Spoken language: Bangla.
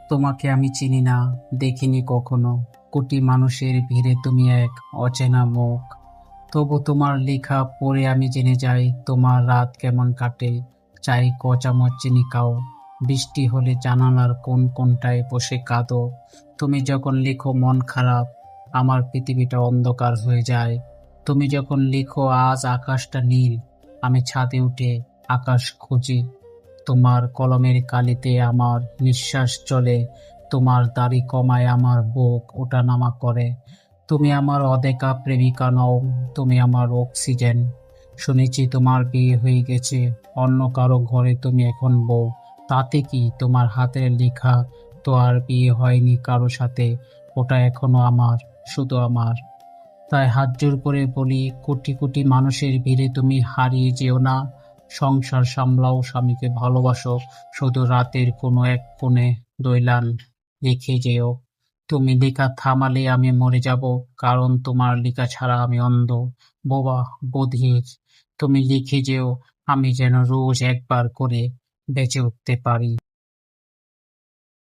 তোমাকে আমি চিনি না, দেখিনি কখনো। কোটি মানুষের ভিড়ে তুমি এক অচেনা মুখ। তবু তোমার লেখা পড়ে আমি জেনে যাই তোমার রাত কেমন কাটে। চাই ক চামচ চিনি খাও, বৃষ্টি হলে জানালার কোন কোনটায় বসে কাঁদো। তুমি যখন লিখো মন খারাপ, আমার পৃথিবীটা অন্ধকার হয়ে যায়। তুমি যখন লিখো আজ আকাশটা নীল, আমি ছাদে উঠে আকাশ খুঁজি। তোমার কলমের কালিতে আমার নিঃশ্বাস চলে, তোমার দাড়ি কমায় আমার বুক ওঠানামা করে। তুমি আমার অদেখা প্রেমিকা নও, তুমি আমার অক্সিজেন। শুনেছি তোমার বিয়ে হয়ে গেছে, অন্য কারো ঘরে তুমি এখন বউ। তাতে কি, তোমার হাতের লেখা তো আর বিয়ে হয়নি কারো সাথে, ওটা এখনো আমার, শুধু আমার। তাই হাত জোর করে বলি, কোটি কোটি মানুষের ভিড়ে তুমি হারিয়ে যেও না। সংসার সামলাও, স্বামীকে ভালোবাসো, শুধু রাতের কোনো এক কোণে দৈলান রেখে যেও। তুমি লেখা থামালে আমি মরে যাব, কারণ তোমার লেখা ছাড়া আমি অন্ধ, বোবা, বধির। তুমি লিখে যেও, আমি যেন রোজ একবার করে বেঁচে উঠতে পারি।